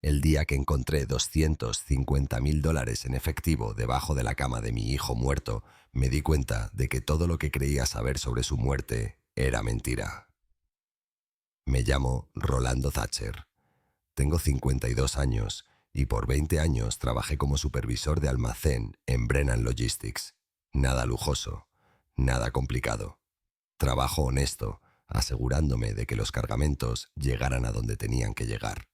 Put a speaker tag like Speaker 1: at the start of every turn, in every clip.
Speaker 1: El día que encontré $250.000 en efectivo debajo de la cama de mi hijo muerto, me di cuenta de que todo lo que creía saber sobre su muerte era mentira. Me llamo Rolando Thatcher. Tengo 52 años y por 20 años trabajé como supervisor de almacén en Brennan Logistics. Nada lujoso, nada complicado. Trabajo honesto, asegurándome de que los cargamentos llegaran a donde tenían que llegar.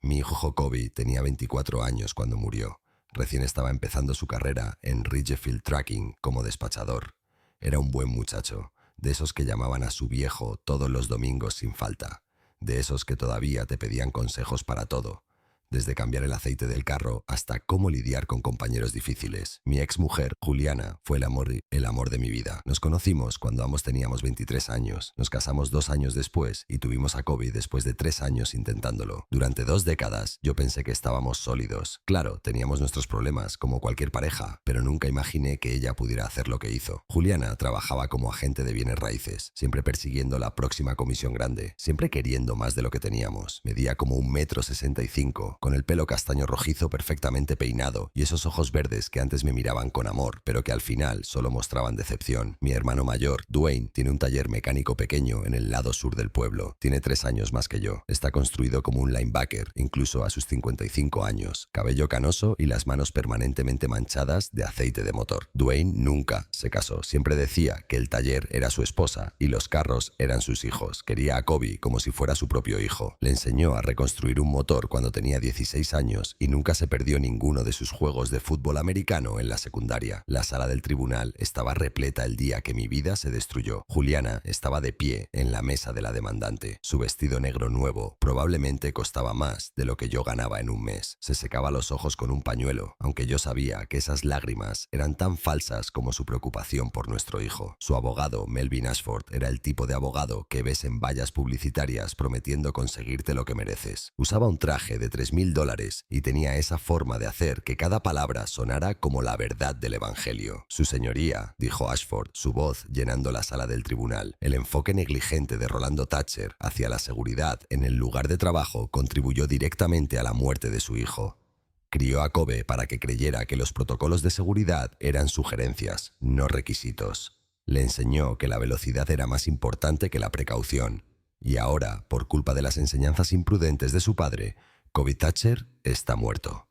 Speaker 1: Mi hijo Jacoby tenía 24 años cuando murió. Recién estaba empezando su carrera en Ridgefield Trucking como despachador. Era un buen muchacho, de esos que llamaban a su viejo todos los domingos sin falta, de esos que todavía te pedían consejos para todo, desde cambiar el aceite del carro hasta cómo lidiar con compañeros difíciles. Mi exmujer, Juliana, fue el amor de mi vida. Nos conocimos cuando ambos teníamos 23 años. Nos casamos 2 años después y tuvimos a Kobe después de 3 años intentándolo. Durante 2 décadas yo pensé que estábamos sólidos. Claro, teníamos nuestros problemas, como cualquier pareja, pero nunca imaginé que ella pudiera hacer lo que hizo. Juliana trabajaba como agente de bienes raíces, siempre persiguiendo la próxima comisión grande, siempre queriendo más de lo que teníamos. Medía como 1,65 m, con el pelo castaño rojizo perfectamente peinado y esos ojos verdes que antes me miraban con amor, pero que al final solo mostraban decepción. Mi hermano mayor, Dwayne, tiene un taller mecánico pequeño en el lado sur del pueblo. Tiene 3 años más que yo. Está construido como un linebacker, incluso a sus 55 años. Cabello canoso y las manos permanentemente manchadas de aceite de motor. Dwayne nunca se casó. Siempre decía que el taller era su esposa y los carros eran sus hijos. Quería a Kobe como si fuera su propio hijo. Le enseñó a reconstruir un motor cuando tenía 16 años y nunca se perdió ninguno de sus juegos de fútbol americano en la secundaria. La sala del tribunal estaba repleta el día que mi vida se destruyó. Juliana estaba de pie en la mesa de la demandante. Su vestido negro nuevo probablemente costaba más de lo que yo ganaba en un mes. Se secaba los ojos con un pañuelo, aunque yo sabía que esas lágrimas eran tan falsas como su preocupación por nuestro hijo. Su abogado, Melvin Ashford, era el tipo de abogado que ves en vallas publicitarias prometiendo conseguirte lo que mereces. Usaba un traje de $3,000 y tenía esa forma de hacer que cada palabra sonara como la verdad del evangelio. Su señoría, dijo Ashford, su voz llenando la sala del tribunal. El enfoque negligente de Rolando Thatcher hacia la seguridad en el lugar de trabajo contribuyó directamente a la muerte de su hijo. Crió a Kobe para que creyera que los protocolos de seguridad eran sugerencias, no requisitos. Le enseñó que la velocidad era más importante que la precaución. Y ahora, por culpa de las enseñanzas imprudentes de su padre, Kobe Thatcher está muerto.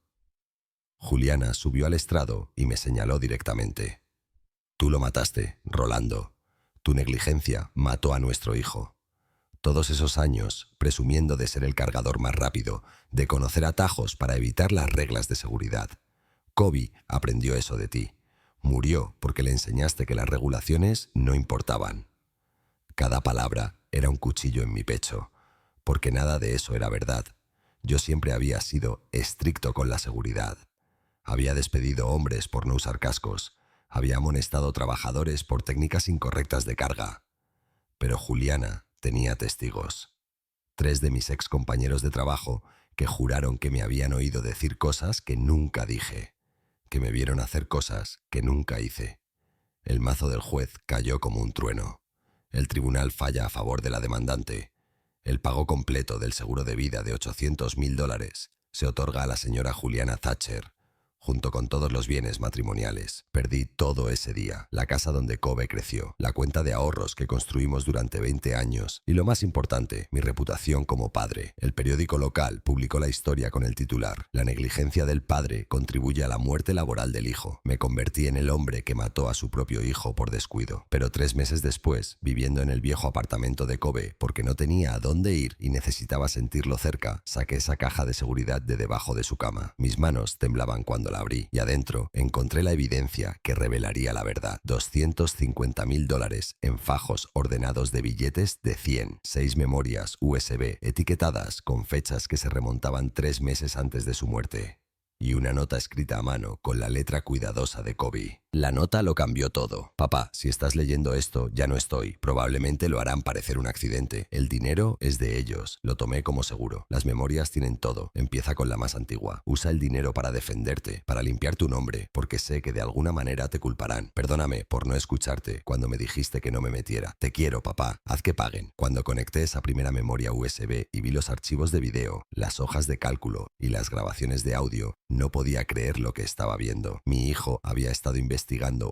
Speaker 1: Juliana subió al estrado y me señaló directamente. Tú lo mataste, Rolando. Tu negligencia mató a nuestro hijo. Todos esos años, presumiendo de ser el cargador más rápido, de conocer atajos para evitar las reglas de seguridad. Kobe aprendió eso de ti. Murió porque le enseñaste que las regulaciones no importaban. Cada palabra era un cuchillo en mi pecho, porque nada de eso era verdad. Yo siempre había sido estricto con la seguridad. Había despedido hombres por no usar cascos. Había amonestado trabajadores por técnicas incorrectas de carga. Pero Juliana tenía testigos. 3 de mis ex compañeros de trabajo que juraron que me habían oído decir cosas que nunca dije, que me vieron hacer cosas que nunca hice. El mazo del juez cayó como un trueno. El tribunal falla a favor de la demandante. El pago completo del seguro de vida de $800,000 se otorga a la señora Juliana Thatcher, junto con todos los bienes matrimoniales. Perdí todo ese día, la casa donde Kobe creció, la cuenta de ahorros que construimos durante 20 años y, lo más importante, mi reputación como padre. El periódico local publicó la historia con el titular: La negligencia del padre contribuye a la muerte laboral del hijo. Me convertí en el hombre que mató a su propio hijo por descuido. Pero 3 meses después, viviendo en el viejo apartamento de Kobe porque no tenía a dónde ir y necesitaba sentirlo cerca, saqué esa caja de seguridad de debajo de su cama. Mis manos temblaban cuando la abrí y adentro encontré la evidencia que revelaría la verdad. $250,000 en fajos ordenados de billetes de 100, 6 memorias USB etiquetadas con fechas que se remontaban 3 meses antes de su muerte y una nota escrita a mano con la letra cuidadosa de Kobe. La nota lo cambió todo. Papá, si estás leyendo esto, ya no estoy. Probablemente lo harán parecer un accidente. El dinero es de ellos. Lo tomé como seguro. Las memorias tienen todo. Empieza con la más antigua. Usa el dinero para defenderte, para limpiar tu nombre, porque sé que de alguna manera te culparán. Perdóname por no escucharte cuando me dijiste que no me metiera. Te quiero, papá. Haz que paguen. Cuando conecté esa primera memoria USB y vi los archivos de video, las hojas de cálculo y las grabaciones de audio, no podía creer lo que estaba viendo. Mi hijo había estado investigando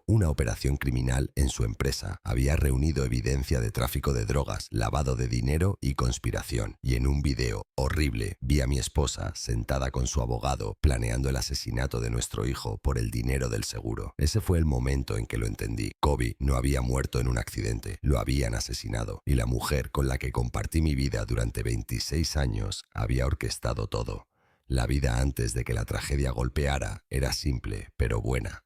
Speaker 1: una operación criminal en su empresa. Había reunido evidencia de tráfico de drogas, lavado de dinero y conspiración. Y en un video horrible vi a mi esposa sentada con su abogado planeando el asesinato de nuestro hijo por el dinero del seguro. Ese fue el momento en que lo entendí. Kobe no había muerto en un accidente, lo habían asesinado. Y la mujer con la que compartí mi vida durante 26 años había orquestado todo. La vida antes de que la tragedia golpeara era simple, pero buena.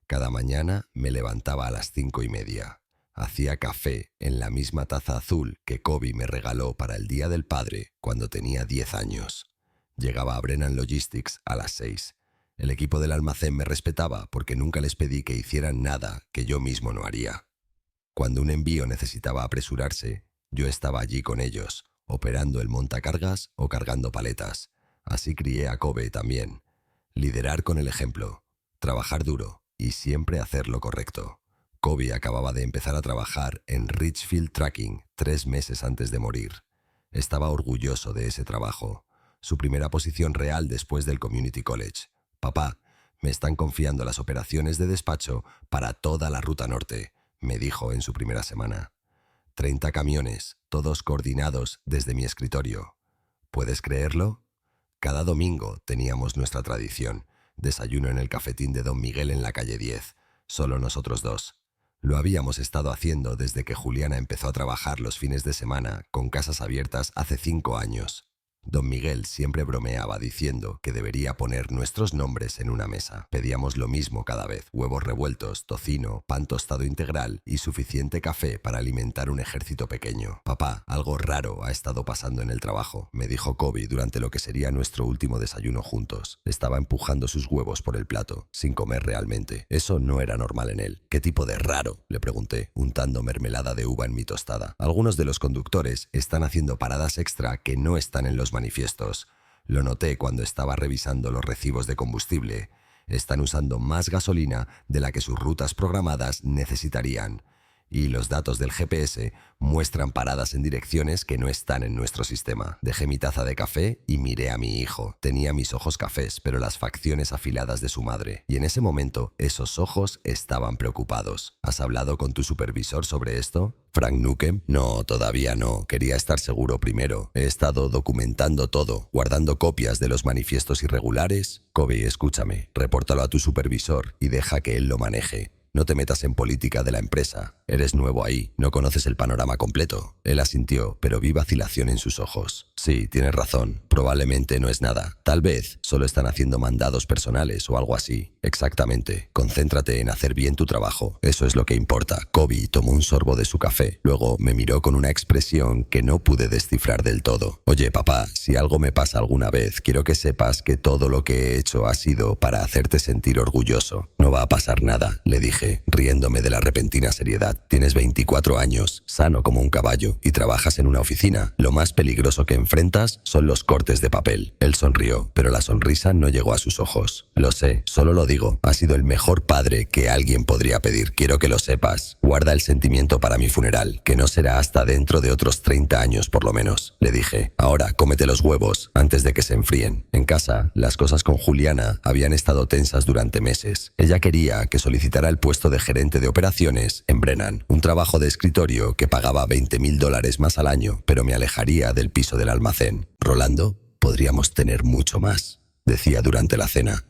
Speaker 1: Cada mañana me levantaba a las 5:30. Hacía café en la misma taza azul que Kobe me regaló para el Día del Padre cuando tenía 10 años. Llegaba a Brennan Logistics a las 6. El equipo del almacén me respetaba porque nunca les pedí que hicieran nada que yo mismo no haría. Cuando un envío necesitaba apresurarse, yo estaba allí con ellos, operando el montacargas o cargando paletas. Así crié a Kobe también. Liderar con el ejemplo, trabajar duro y siempre hacer lo correcto. Kobe acababa de empezar a trabajar en Richfield Trucking 3 meses antes de morir. Estaba orgulloso de ese trabajo, su primera posición real después del Community College. Papá, me están confiando las operaciones de despacho para toda la ruta norte, me dijo en su primera semana. 30 camiones, todos coordinados desde mi escritorio. ¿Puedes creerlo? Cada domingo teníamos nuestra tradición, desayuno en el cafetín de Don Miguel en la calle 10, solo nosotros dos. Lo habíamos estado haciendo desde que Juliana empezó a trabajar los fines de semana con casas abiertas hace 5 años. Don Miguel siempre bromeaba diciendo que debería poner nuestros nombres en una mesa. Pedíamos lo mismo cada vez: huevos revueltos, tocino, pan tostado integral y suficiente café para alimentar un ejército pequeño. Papá, algo raro ha estado pasando en el trabajo, me dijo Kobe durante lo que sería nuestro último desayuno juntos. Estaba empujando sus huevos por el plato, sin comer realmente. Eso no era normal en él. ¿Qué tipo de raro?, le pregunté, untando mermelada de uva en mi tostada. Algunos de los conductores están haciendo paradas extra que no están en los manifiestos. Lo noté cuando estaba revisando los recibos de combustible. Están usando más gasolina de la que sus rutas programadas necesitarían. Y los datos del GPS muestran paradas en direcciones que no están en nuestro sistema. Dejé mi taza de café y miré a mi hijo. Tenía mis ojos cafés, pero las facciones afiladas de su madre. Y en ese momento, esos ojos estaban preocupados. ¿Has hablado con tu supervisor sobre esto? ¿Frank Nukem? No, todavía no. Quería estar seguro primero. He estado documentando todo, guardando copias de los manifiestos irregulares. Kobe, escúchame. Repórtalo a tu supervisor y deja que él lo maneje. No te metas en política de la empresa. Eres nuevo ahí, no conoces el panorama completo. Él asintió, pero vi vacilación en sus ojos. Sí, tienes razón. Probablemente no es nada. Tal vez solo están haciendo mandados personales o algo así. Exactamente. Concéntrate en hacer bien tu trabajo. Eso es lo que importa. Kobe tomó un sorbo de su café. Luego me miró con una expresión que no pude descifrar del todo. Oye, papá, si algo me pasa alguna vez, quiero que sepas que todo lo que he hecho ha sido para hacerte sentir orgulloso. No va a pasar nada, le dije, riéndome de la repentina seriedad. Tienes 24 años, sano como un caballo, y trabajas en una oficina. Lo más peligroso que enfrentas son los cortes de papel. Él sonrió, pero la sonrisa no llegó a sus ojos. Lo sé, solo lo digo. Has sido el mejor padre que alguien podría pedir. Quiero que lo sepas. Guarda el sentimiento para mi funeral, que no será hasta dentro de otros 30 años por lo menos. Le dije, ahora cómete los huevos antes de que se enfríen. En casa, las cosas con Juliana habían estado tensas durante meses. Ella quería que solicitara el puesto de gerente de operaciones en Brennan, un trabajo de escritorio que pagaba $20,000 más al año, pero me alejaría del piso del almacén. Rolando, podríamos tener mucho más, decía durante la cena.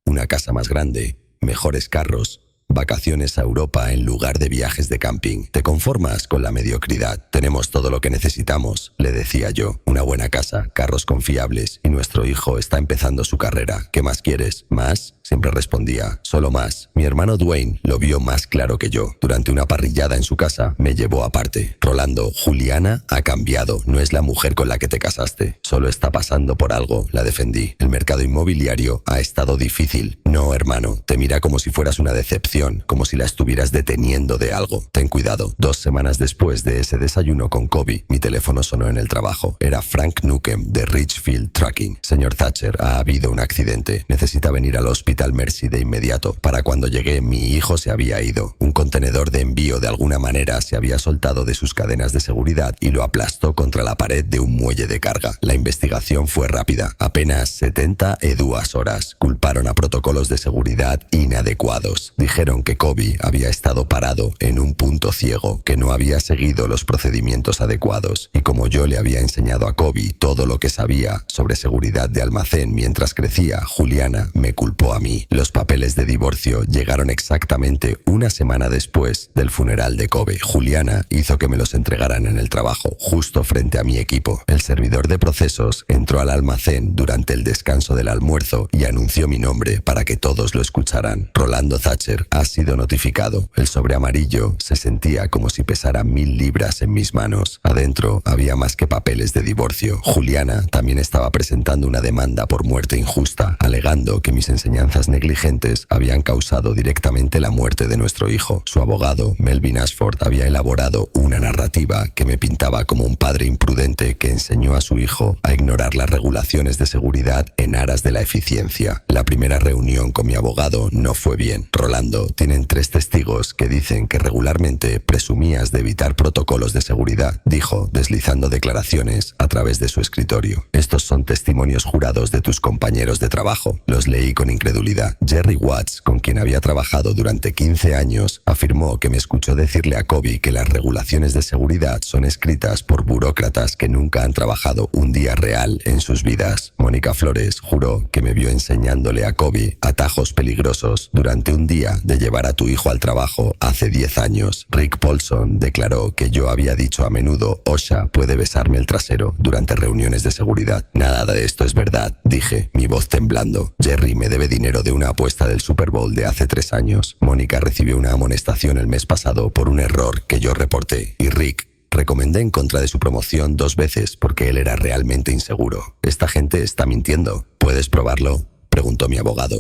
Speaker 1: Una casa más grande, mejores carros, vacaciones a Europa en lugar de viajes de camping. ¿Te conformas con la mediocridad? Tenemos todo lo que necesitamos, le decía yo. Una buena casa, carros confiables y nuestro hijo está empezando su carrera. ¿Qué más quieres? ¿Más? Siempre respondía, solo más. Mi hermano Dwayne lo vio más claro que yo. Durante una parrillada en su casa, me llevó aparte. Rolando, Juliana ha cambiado. No es la mujer con la que te casaste. Solo está pasando por algo, la defendí. El mercado inmobiliario ha estado difícil. No, hermano, te mira como si fueras una decepción atención, como si la estuvieras deteniendo de algo. Ten cuidado. 2 semanas después de ese desayuno con Kobe, mi teléfono sonó en el trabajo. Era Frank Nukem de Richfield Trucking. Señor Thatcher, ha habido un accidente. Necesita venir al Hospital Mercy de inmediato. Para cuando llegué, mi hijo se había ido. Un contenedor de envío de alguna manera se había soltado de sus cadenas de seguridad y lo aplastó contra la pared de un muelle de carga. La investigación fue rápida. Apenas 72 horas. Culparon a protocolos de seguridad inadecuados. Dijeron que Kobe había estado parado en un punto ciego, que no había seguido los procedimientos adecuados. Y como yo le había enseñado a Kobe todo lo que sabía sobre seguridad de almacén mientras crecía, Juliana me culpó a mí. Los papeles de divorcio llegaron exactamente una semana después del funeral de Kobe. Juliana hizo que me los entregaran en el trabajo, justo frente a mi equipo. El servidor de procesos entró al almacén durante el descanso del almuerzo y anunció mi nombre para que todos lo escucharan. Rolando Thatcher ha sido notificado. El sobre amarillo se sentía como si pesara 1000 libras en mis manos. Adentro había más que papeles de divorcio. Juliana también estaba presentando una demanda por muerte injusta, alegando que mis enseñanzas negligentes habían causado directamente la muerte de nuestro hijo. Su abogado, Melvin Ashford, había elaborado una narrativa que me pintaba como un padre imprudente que enseñó a su hijo a ignorar las regulaciones de seguridad en aras de la eficiencia. La primera reunión con mi abogado no fue bien. Rolando, tienen 3 testigos que dicen que regularmente presumías de evitar protocolos de seguridad, dijo, deslizando declaraciones a través de su escritorio. Estos son testimonios jurados de tus compañeros de trabajo. Los leí con incredulidad. Jerry Watts, con quien había trabajado durante 15 años, afirmó que me escuchó decirle a Kobe que las regulaciones de seguridad son escritas por burócratas que nunca han trabajado un día real en sus vidas. Mónica Flores juró que me vio enseñándole a Kobe atajos peligrosos durante un día de llevar a tu hijo al trabajo hace 10 años. Rick Paulson declaró que yo había dicho a menudo, OSHA puede besarme el trasero durante reuniones de seguridad. Nada de esto es verdad, dije, mi voz temblando. Jerry me debe dinero de una apuesta del Super Bowl de hace 3 años. Mónica recibió una amonestación el mes pasado por un error que yo reporté. Y Rick, recomendé en contra de su promoción 2 veces porque él era realmente inseguro. Esta gente está mintiendo. ¿Puedes probarlo?, preguntó mi abogado.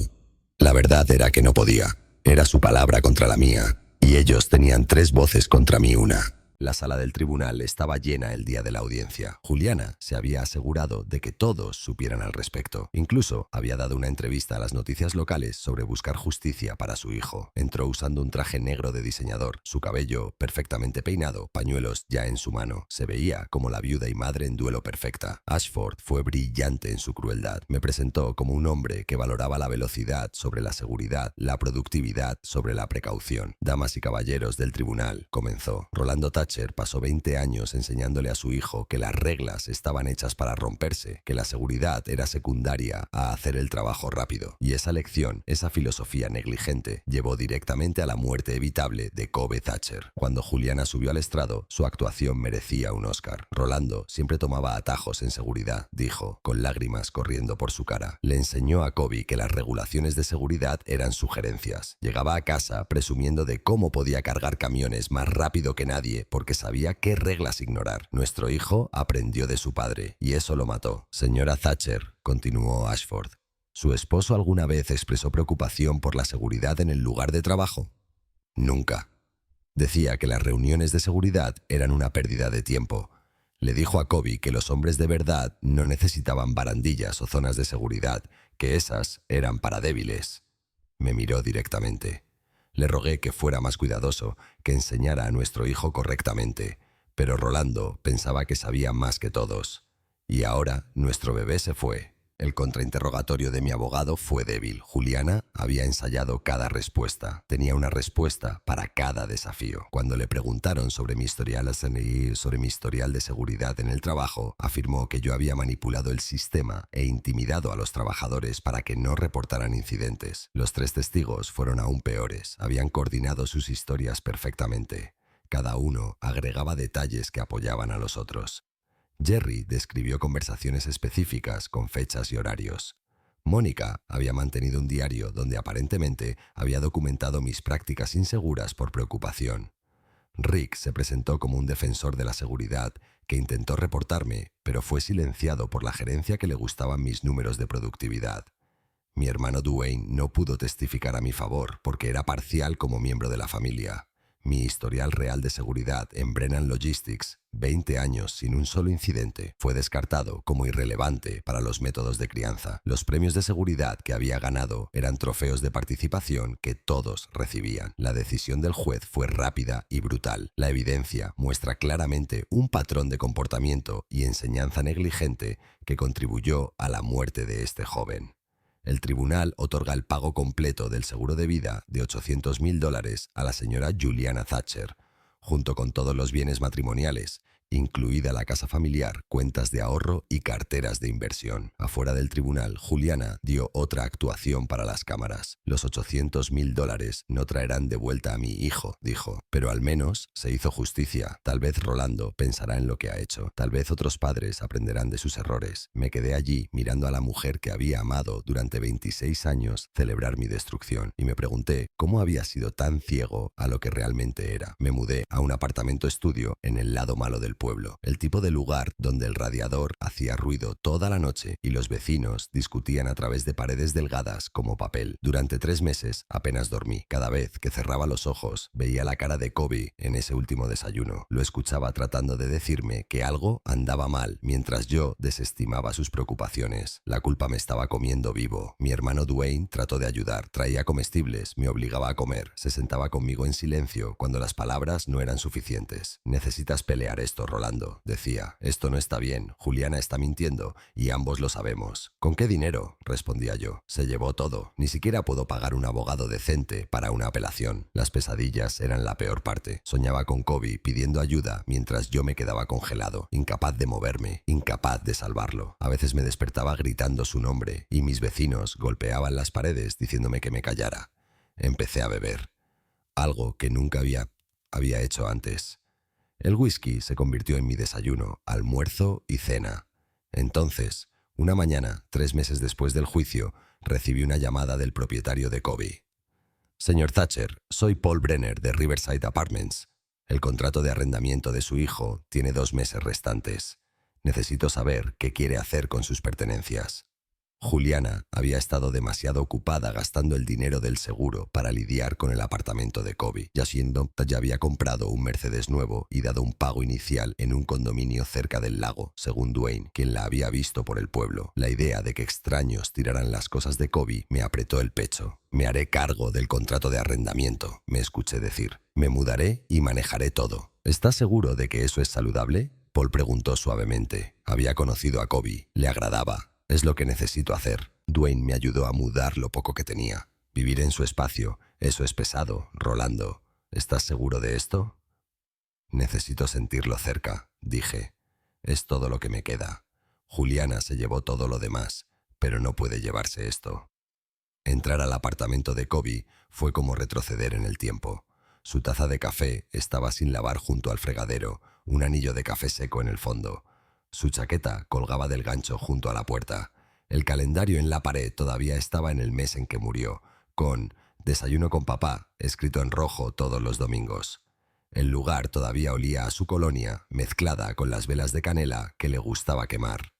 Speaker 1: La verdad era que no podía. Era su palabra contra la mía. Y ellos tenían 3 voces contra mí una. La sala del tribunal estaba llena el día de la audiencia. Juliana se había asegurado de que todos supieran al respecto. Incluso había dado una entrevista a las noticias locales sobre buscar justicia para su hijo. Entró usando un traje negro de diseñador, su cabello perfectamente peinado, pañuelos ya en su mano. Se veía como la viuda y madre en duelo perfecta. Ashford fue brillante en su crueldad. Me presentó como un hombre que valoraba la velocidad sobre la seguridad, la productividad sobre la precaución. Damas y caballeros del tribunal, comenzó. Rolando Thatcher pasó 20 años enseñándole a su hijo que las reglas estaban hechas para romperse, que la seguridad era secundaria a hacer el trabajo rápido. Y esa lección, esa filosofía negligente, llevó directamente a la muerte evitable de Kobe Thatcher. Cuando Juliana subió al estrado, su actuación merecía un Oscar. Rolando siempre tomaba atajos en seguridad, dijo, con lágrimas corriendo por su cara. Le enseñó a Kobe que las regulaciones de seguridad eran sugerencias. Llegaba a casa presumiendo de cómo podía cargar camiones más rápido que nadie porque sabía qué reglas ignorar. Nuestro hijo aprendió de su padre y eso lo mató. Señora Thatcher, continuó Ashford, ¿su esposo alguna vez expresó preocupación por la seguridad en el lugar de trabajo? Nunca. Decía que las reuniones de seguridad eran una pérdida de tiempo. Le dijo a Kobe que los hombres de verdad no necesitaban barandillas o zonas de seguridad, que esas eran para débiles. Me miró directamente. Le rogué que fuera más cuidadoso, que enseñara a nuestro hijo correctamente, pero Rolando pensaba que sabía más que todos. Y ahora nuestro bebé se fue. El contrainterrogatorio de mi abogado fue débil. Juliana había ensayado cada respuesta. Tenía una respuesta para cada desafío. Cuando le preguntaron sobre mi historial de seguridad en el trabajo, afirmó que yo había manipulado el sistema e intimidado a los trabajadores para que no reportaran incidentes. Los 3 testigos fueron aún peores. Habían coordinado sus historias perfectamente. Cada uno agregaba detalles que apoyaban a los otros. Jerry describió conversaciones específicas con fechas y horarios. Mónica había mantenido un diario donde aparentemente había documentado mis prácticas inseguras por preocupación. Rick se presentó como un defensor de la seguridad que intentó reportarme, pero fue silenciado por la gerencia que le gustaban mis números de productividad. Mi hermano Dwayne no pudo testificar a mi favor porque era parcial como miembro de la familia. Mi historial real de seguridad en Brennan Logistics, 20 años sin un solo incidente, fue descartado como irrelevante para los métodos de crianza. Los premios de seguridad que había ganado eran trofeos de participación que todos recibían. La decisión del juez fue rápida y brutal. La evidencia muestra claramente un patrón de comportamiento y enseñanza negligente que contribuyó a la muerte de este joven. El tribunal otorga el pago completo del seguro de vida de $800.000 a la señora Juliana Thatcher, junto con todos los bienes matrimoniales, incluida la casa familiar, cuentas de ahorro y carteras de inversión. Afuera del tribunal, Juliana dio otra actuación para las cámaras. Los $800.000 no traerán de vuelta a mi hijo, dijo, pero al menos se hizo justicia. Tal vez Rolando pensará en lo que ha hecho. Tal vez otros padres aprenderán de sus errores. Me quedé allí mirando a la mujer que había amado durante 26 años celebrar mi destrucción y me pregunté cómo había sido tan ciego a lo que realmente era. Me mudé a un apartamento estudio en el lado malo del pueblo, el tipo de lugar donde el radiador hacía ruido toda la noche y los vecinos discutían a través de paredes delgadas como papel. Durante 3 meses apenas dormí. Cada vez que cerraba los ojos veía la cara de Kobe en ese último desayuno. Lo escuchaba tratando de decirme que algo andaba mal mientras yo desestimaba sus preocupaciones. La culpa me estaba comiendo vivo. Mi hermano Dwayne trató de ayudar, traía comestibles, me obligaba a comer, se sentaba conmigo en silencio cuando las palabras no eran suficientes. Necesitas pelear esto, Rolando, decía. Esto no está bien, Juliana está mintiendo y ambos lo sabemos. ¿Con qué dinero?, respondía yo. Se llevó todo. Ni siquiera puedo pagar un abogado decente para una apelación. Las pesadillas eran la peor parte. Soñaba con Kobe pidiendo ayuda mientras yo me quedaba congelado, incapaz de moverme, incapaz de salvarlo. A veces me despertaba gritando su nombre y mis vecinos golpeaban las paredes diciéndome que me callara. Empecé a beber, algo que nunca había hecho antes. El whisky se convirtió en mi desayuno, almuerzo y cena. Entonces, una mañana, 3 meses después del juicio, recibí una llamada del propietario de Kobe. Señor Thatcher, soy Paul Brenner de Riverside Apartments. El contrato de arrendamiento de su hijo tiene 2 meses restantes. Necesito saber qué quiere hacer con sus pertenencias. Juliana había estado demasiado ocupada gastando el dinero del seguro para lidiar con el apartamento de Kobe, ya había comprado un Mercedes nuevo y dado un pago inicial en un condominio cerca del lago, según Dwayne, quien la había visto por el pueblo. La idea de que extraños tiraran las cosas de Kobe me apretó el pecho. Me haré cargo del contrato de arrendamiento, me escuché decir. Me mudaré y manejaré todo. ¿Estás seguro de que eso es saludable?, Paul preguntó suavemente. Había conocido a Kobe, le agradaba. Es lo que necesito hacer. Dwayne me ayudó a mudar lo poco que tenía. Vivir en su espacio, eso es pesado, Rolando. ¿Estás seguro de esto? Necesito sentirlo cerca, dije. Es todo lo que me queda. Juliana se llevó todo lo demás, pero no puede llevarse esto. Entrar al apartamento de Kobe fue como retroceder en el tiempo. Su taza de café estaba sin lavar junto al fregadero, un anillo de café seco en el fondo. Su chaqueta colgaba del gancho junto a la puerta. El calendario en la pared todavía estaba en el mes en que murió, con «Desayuno con papá» escrito en rojo todos los domingos. El lugar todavía olía a su colonia, mezclada con las velas de canela que le gustaba quemar.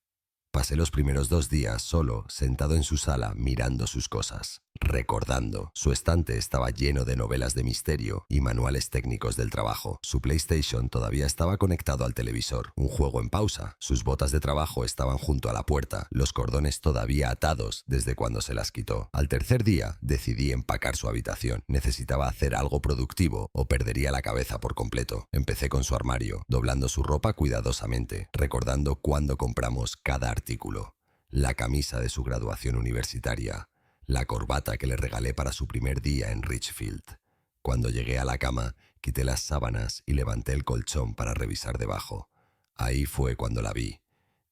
Speaker 1: Pasé los primeros 2 días solo, sentado en su sala, mirando sus cosas, recordando. Su estante estaba lleno de novelas de misterio y manuales técnicos del trabajo. Su PlayStation todavía estaba conectado al televisor, un juego en pausa. Sus botas de trabajo estaban junto a la puerta, los cordones todavía atados desde cuando se las quitó. Al tercer día, decidí empacar su habitación. Necesitaba hacer algo productivo o perdería la cabeza por completo. Empecé con su armario, doblando su ropa cuidadosamente, recordando cuándo compramos cada artículo. La camisa de su graduación universitaria, la corbata que le regalé para su primer día en Richfield. Cuando llegué a la cama, quité las sábanas y levanté el colchón para revisar debajo. Ahí fue cuando la vi,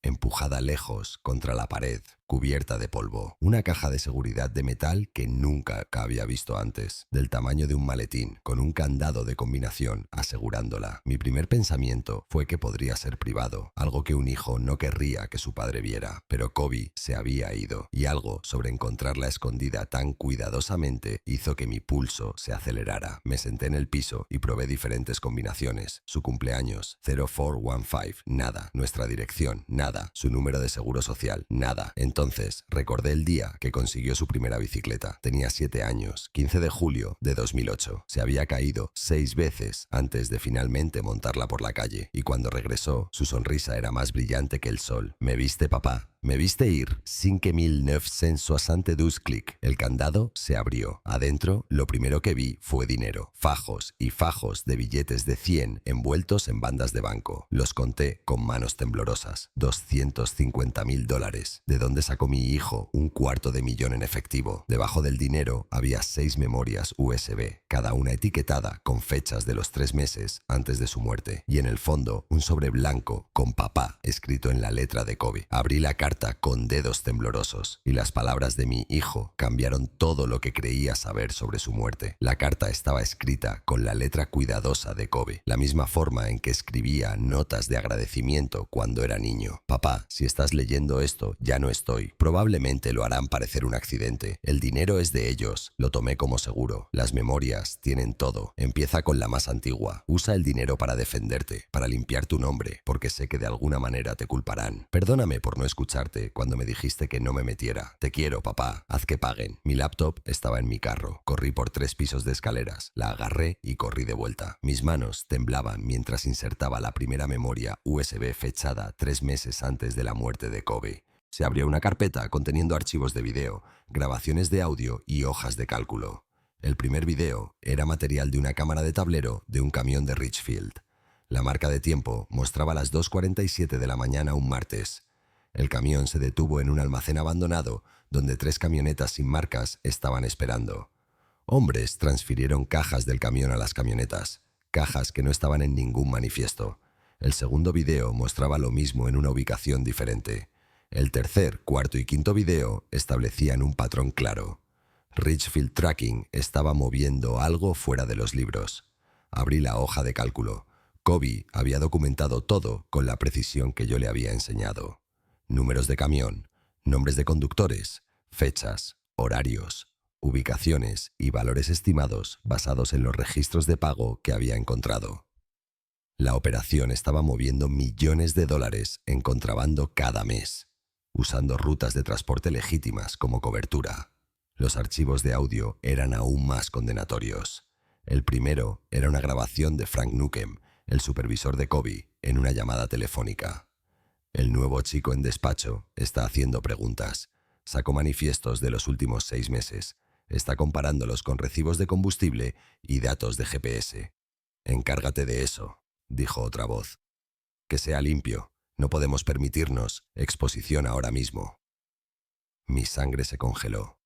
Speaker 1: empujada lejos contra la pared, cubierta de polvo. Una caja de seguridad de metal que nunca había visto antes, del tamaño de un maletín, con un candado de combinación asegurándola. Mi primer pensamiento fue que podría ser privado, algo que un hijo no querría que su padre viera. Pero Kobe se había ido, y algo sobre encontrarla escondida tan cuidadosamente hizo que mi pulso se acelerara. Me senté en el piso y probé diferentes combinaciones. Su cumpleaños, 0415, nada. Nuestra dirección, nada. Su número de seguro social, nada. Entonces, recordé el día que consiguió su primera bicicleta. Tenía 7 años, 15 de julio de 2008. Se había caído 6 veces antes de finalmente montarla por la calle, y cuando regresó, su sonrisa era más brillante que el sol. ¿Me viste, papá? Me viste ir. 5.962 clic. El candado se abrió. Adentro, lo primero que vi fue dinero. Fajos y fajos de billetes de 100 envueltos en bandas de banco. Los conté con manos temblorosas. $250.000. ¿De dónde sacó mi hijo $250.000 en efectivo? Debajo del dinero había 6 memorias USB, cada una etiquetada con fechas de los 3 meses antes de su muerte. Y en el fondo, un sobre blanco con papá escrito en la letra de Kobe. Abrí la carta con dedos temblorosos, y las palabras de mi hijo cambiaron todo lo que creía saber sobre su muerte. La carta estaba escrita con la letra cuidadosa de Kobe, la misma forma en que escribía notas de agradecimiento cuando era niño. Papá, si estás leyendo esto, ya no estoy. Probablemente lo harán parecer un accidente. El dinero es de ellos, lo tomé como seguro. Las memorias tienen todo. Empieza con la más antigua. Usa el dinero para defenderte, para limpiar tu nombre, porque sé que de alguna manera te culparán. Perdóname por no escucharte cuando me dijiste que no me metiera. Te quiero, papá. Haz que paguen. Mi laptop estaba en mi carro. Corrí por 3 pisos de escaleras. La agarré y corrí de vuelta. Mis manos temblaban mientras insertaba la primera memoria USB fechada 3 meses antes de la muerte de Kobe. Se abrió una carpeta conteniendo archivos de video, grabaciones de audio y hojas de cálculo. El primer video era material de una cámara de tablero de un camión de Richfield. La marca de tiempo mostraba las 2:47 de la mañana un martes. El camión se detuvo en un almacén abandonado donde 3 camionetas sin marcas estaban esperando. Hombres transfirieron cajas del camión a las camionetas, cajas que no estaban en ningún manifiesto. El segundo video mostraba lo mismo en una ubicación diferente. El tercer, cuarto y quinto video establecían un patrón claro. Richfield Tracking estaba moviendo algo fuera de los libros. Abrí la hoja de cálculo. Kobe había documentado todo con la precisión que yo le había enseñado. Números de camión, nombres de conductores, fechas, horarios, ubicaciones y valores estimados basados en los registros de pago que había encontrado. La operación estaba moviendo millones de dólares en contrabando cada mes, usando rutas de transporte legítimas como cobertura. Los archivos de audio eran aún más condenatorios. El primero era una grabación de Frank Nukem, el supervisor de Kobe, en una llamada telefónica. El nuevo chico en despacho está haciendo preguntas. Sacó manifiestos de los últimos 6 meses. Está comparándolos con recibos de combustible y datos de GPS. Encárgate de eso, dijo otra voz. Que sea limpio. No podemos permitirnos exposición ahora mismo. Mi sangre se congeló.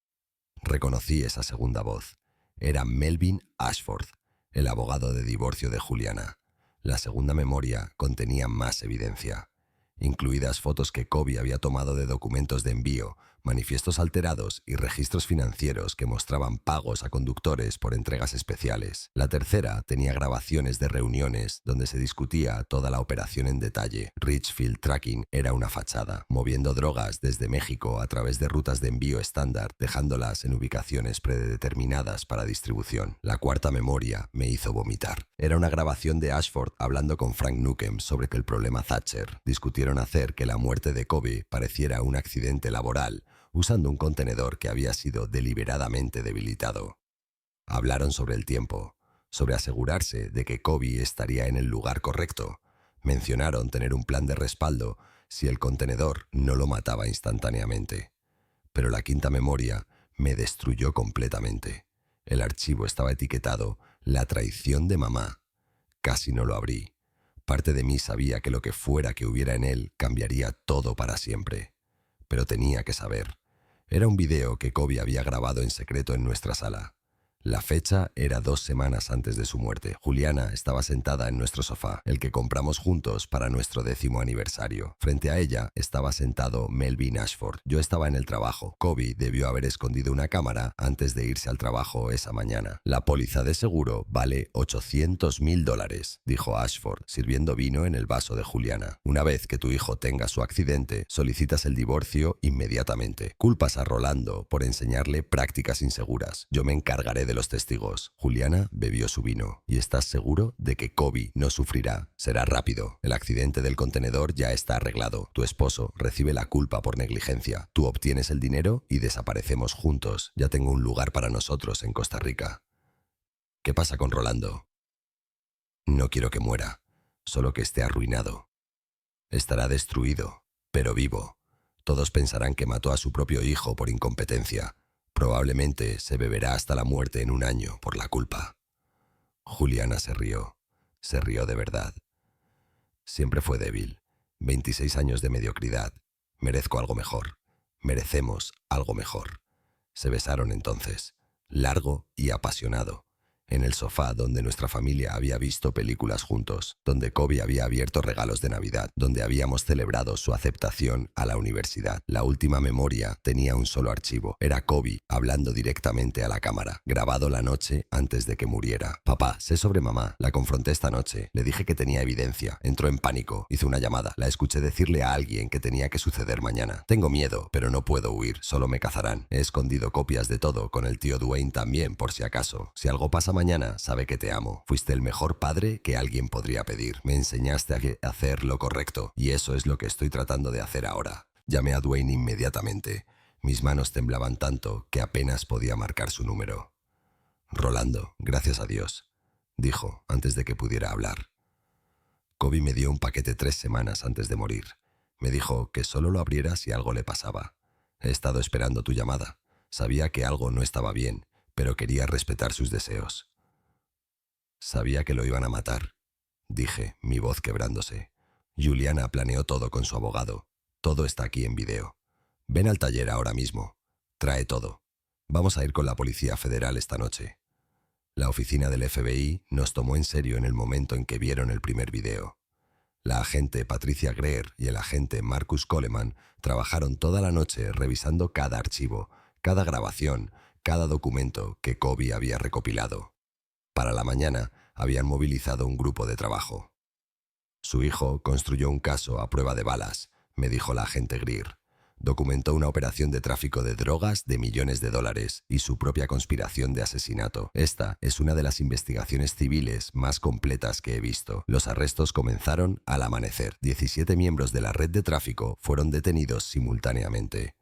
Speaker 1: Reconocí esa segunda voz. Era Melvin Ashford, el abogado de divorcio de Juliana. La segunda memoria contenía más evidencia, incluidas fotos que Kobe había tomado de documentos de envío, manifiestos alterados y registros financieros que mostraban pagos a conductores por entregas especiales. La tercera tenía grabaciones de reuniones donde se discutía toda la operación en detalle. Richfield Tracking era una fachada, moviendo drogas desde México a través de rutas de envío estándar, dejándolas en ubicaciones predeterminadas para distribución. La cuarta memoria me hizo vomitar. Era una grabación de Ashford hablando con Frank Nukem sobre que el problema Thatcher. Discutieron hacer que la muerte de Kobe pareciera un accidente laboral, usando un contenedor que había sido deliberadamente debilitado. Hablaron sobre el tiempo, sobre asegurarse de que Kobe estaría en el lugar correcto. Mencionaron tener un plan de respaldo si el contenedor no lo mataba instantáneamente. Pero la quinta memoria me destruyó completamente. El archivo estaba etiquetado «La traición de mamá». Casi no lo abrí. Parte de mí sabía que lo que fuera que hubiera en él cambiaría todo para siempre. Pero tenía que saber. Era un video que Kobe había grabado en secreto en nuestra sala. La fecha era 2 semanas antes de su muerte. Juliana estaba sentada en nuestro sofá, el que compramos juntos para nuestro 10º aniversario. Frente a ella estaba sentado Melvin Ashford. Yo estaba en el trabajo. Kobe debió haber escondido una cámara antes de irse al trabajo esa mañana. La póliza de seguro vale $800.000, dijo Ashford, sirviendo vino en el vaso de Juliana. Una vez que tu hijo tenga su accidente, solicitas el divorcio inmediatamente. Culpas a Rolando por enseñarle prácticas inseguras. Yo me encargaré de los testigos. Juliana bebió su vino. ¿Y estás seguro de que Kobe no sufrirá? Será rápido. El accidente del contenedor ya está arreglado. Tu esposo recibe la culpa por negligencia. Tú obtienes el dinero y desaparecemos juntos. Ya tengo un lugar para nosotros en Costa Rica. ¿Qué pasa con Rolando? No quiero que muera, solo que esté arruinado. Estará destruido, pero vivo. Todos pensarán que mató a su propio hijo por incompetencia. Probablemente se beberá hasta la muerte en un año por la culpa. Juliana se rió. Se rió de verdad. Siempre fue débil. 26 años de mediocridad. Merezco algo mejor. Merecemos algo mejor. Se besaron entonces, largo y apasionado, en el sofá donde nuestra familia había visto películas juntos, donde Kobe había abierto regalos de Navidad, donde habíamos celebrado su aceptación a la universidad. La última memoria tenía un solo archivo. Era Kobe hablando directamente a la cámara, grabado la noche antes de que muriera. Papá, sé sobre mamá. La confronté esta noche. Le dije que tenía evidencia. Entró en pánico. Hizo una llamada. La escuché decirle a alguien que tenía que suceder mañana. Tengo miedo, pero no puedo huir. Solo me cazarán. He escondido copias de todo, con el tío Dwayne también, por si acaso. Si algo pasa mañana, sabe que te amo. Fuiste el mejor padre que alguien podría pedir. Me enseñaste a hacer lo correcto, y eso es lo que estoy tratando de hacer ahora. Llamé a Dwayne inmediatamente. Mis manos temblaban tanto que apenas podía marcar su número. Rolando, gracias a Dios, dijo antes de que pudiera hablar. Kobe me dio un paquete 3 semanas antes de morir. Me dijo que solo lo abriera si algo le pasaba. He estado esperando tu llamada. Sabía que algo no estaba bien, pero quería respetar sus deseos. Sabía que lo iban a matar, dije, mi voz quebrándose. Juliana planeó todo con su abogado. Todo está aquí en video. Ven al taller ahora mismo. Trae todo. Vamos a ir con la Policía Federal esta noche. La oficina del FBI nos tomó en serio en el momento en que vieron el primer video. La agente Patricia Greer y el agente Marcus Coleman trabajaron toda la noche revisando cada archivo, cada grabación, cada documento que Kobe había recopilado. Para la mañana habían movilizado un grupo de trabajo. Su hijo construyó un caso a prueba de balas, me dijo la agente Greer. Documentó una operación de tráfico de drogas de millones de dólares y su propia conspiración de asesinato. Esta es una de las investigaciones civiles más completas que he visto. Los arrestos comenzaron al amanecer. 17 miembros de la red de tráfico fueron detenidos simultáneamente.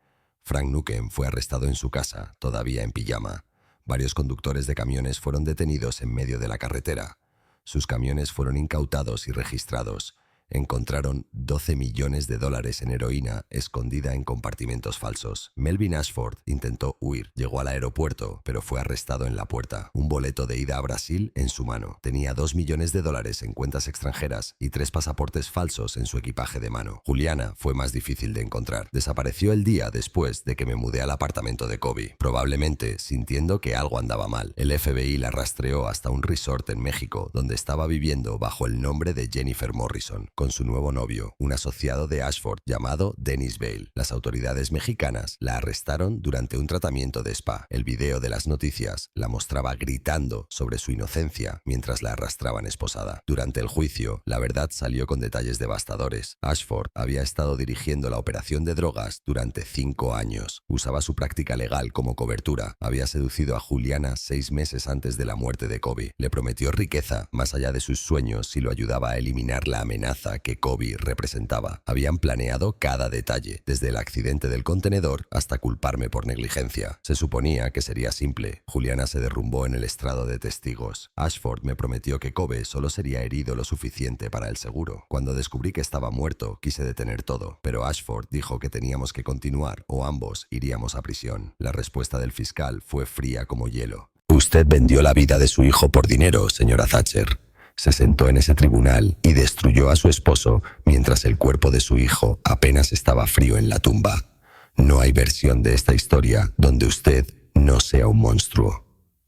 Speaker 1: Frank Nukem fue arrestado en su casa, todavía en pijama. Varios conductores de camiones fueron detenidos en medio de la carretera. Sus camiones fueron incautados y registrados. Encontraron 12 millones de dólares en heroína escondida en compartimentos falsos. Melvin Ashford intentó huir. Llegó al aeropuerto, pero fue arrestado en la puerta. Un boleto de ida a Brasil en su mano. Tenía 2 millones de dólares en cuentas extranjeras y 3 pasaportes falsos en su equipaje de mano. Juliana fue más difícil de encontrar. Desapareció el día después de que me mudé al apartamento de Kobe, probablemente sintiendo que algo andaba mal. El FBI la rastreó hasta un resort en México, donde estaba viviendo bajo el nombre de Jennifer Morrison, con su nuevo novio, un asociado de Ashford llamado Dennis Bale. Las autoridades mexicanas la arrestaron durante un tratamiento de spa. El video de las noticias la mostraba gritando sobre su inocencia mientras la arrastraban esposada. Durante el juicio, la verdad salió con detalles devastadores. Ashford había estado dirigiendo la operación de drogas durante 5 años. Usaba su práctica legal como cobertura. Había seducido a Juliana 6 meses antes de la muerte de Kobe. Le prometió riqueza más allá de sus sueños si lo ayudaba a eliminar la amenaza que Kobe representaba. Habían planeado cada detalle, desde el accidente del contenedor hasta culparme por negligencia. Se suponía que sería simple. Juliana se derrumbó en el estrado de testigos. Ashford me prometió que Kobe solo sería herido lo suficiente para el seguro. Cuando descubrí que estaba muerto, quise detener todo, pero Ashford dijo que teníamos que continuar o ambos iríamos a prisión. La respuesta del fiscal fue fría como hielo. Usted vendió la vida de su hijo por dinero, señora Thatcher. Se sentó en ese tribunal y destruyó a su esposo mientras el cuerpo de su hijo apenas estaba frío en la tumba. No hay versión de esta historia donde usted no sea un monstruo.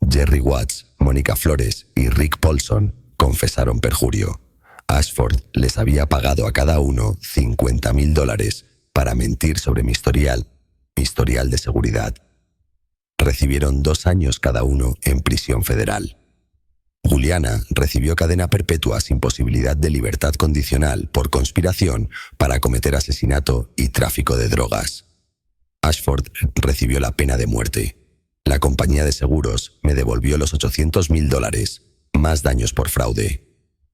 Speaker 1: Jerry Watts, Mónica Flores y Rick Paulson confesaron perjurio. Ashford les había pagado a cada uno $50,000 para mentir sobre mi historial de seguridad. Recibieron 2 años cada uno en prisión federal. Juliana recibió cadena perpetua sin posibilidad de libertad condicional por conspiración para cometer asesinato y tráfico de drogas. Ashford recibió la pena de muerte. La compañía de seguros me devolvió los $800.000, más daños por fraude.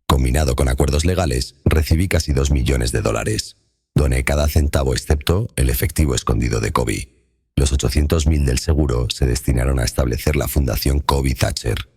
Speaker 1: Combinado con acuerdos legales, recibí casi $2 millones. Doné cada centavo excepto el efectivo escondido de Kobe. Los 800.000 del seguro se destinaron a establecer la Fundación Kobe Thatcher.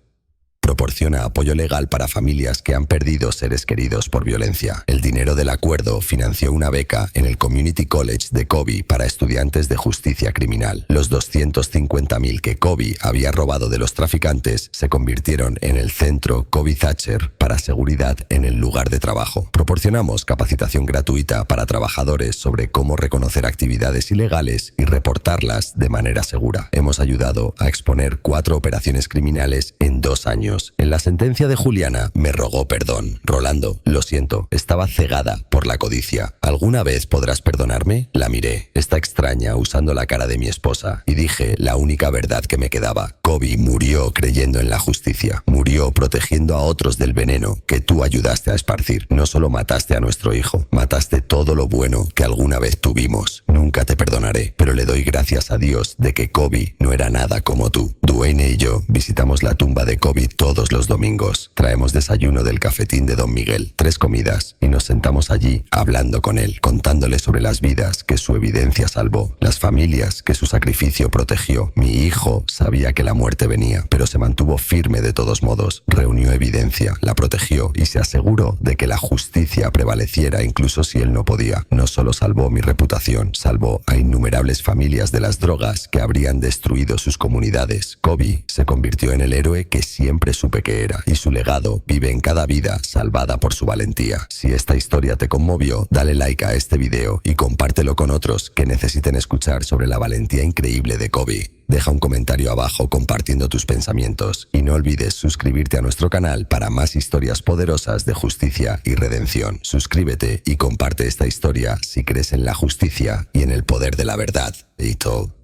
Speaker 1: Proporciona apoyo legal para familias que han perdido seres queridos por violencia. El dinero del acuerdo financió una beca en el Community College de Kobe para estudiantes de justicia criminal. Los 250.000 que Kobe había robado de los traficantes se convirtieron en el centro Kobe Thatcher para seguridad en el lugar de trabajo. Proporcionamos capacitación gratuita para trabajadores sobre cómo reconocer actividades ilegales y reportarlas de manera segura. Hemos ayudado a exponer 4 operaciones criminales en 2 años. En la sentencia de Juliana me rogó perdón. Rolando, lo siento, estaba cegada por la codicia. ¿Alguna vez podrás perdonarme? La miré. Está extraña usando la cara de mi esposa y dije la única verdad que me quedaba. Kobe murió creyendo en la justicia. Murió protegiendo a otros del veneno que tú ayudaste a esparcir. No solo mataste a nuestro hijo, mataste todo lo bueno que alguna vez tuvimos. Nunca te perdonaré, pero le doy gracias a Dios de que Kobe no era nada como tú. Dwayne y yo visitamos la tumba de Kobe todos los domingos. Traemos desayuno del cafetín de Don Miguel, 3 comidas, y nos sentamos allí hablando con él, contándole sobre las vidas que su evidencia salvó, las familias que su sacrificio protegió. Mi hijo sabía que la muerte venía, pero se mantuvo firme de todos modos. Reunió evidencia, la protegió y se aseguró de que la justicia prevaleciera incluso si él no podía. No solo salvó mi reputación, salvó a innumerables familias de las drogas que habrían destruido sus comunidades. Kobe se convirtió en el héroe que siempre supe que era, y su legado vive en cada vida salvada por su valentía. Si esta historia te conmovió, dale like a este video y compártelo con otros que necesiten escuchar sobre la valentía increíble de Kobe. Deja un comentario abajo compartiendo tus pensamientos y no olvides suscribirte a nuestro canal para más historias poderosas de justicia y redención. Suscríbete y comparte esta historia si crees en la justicia y en el poder de la verdad. Y todo.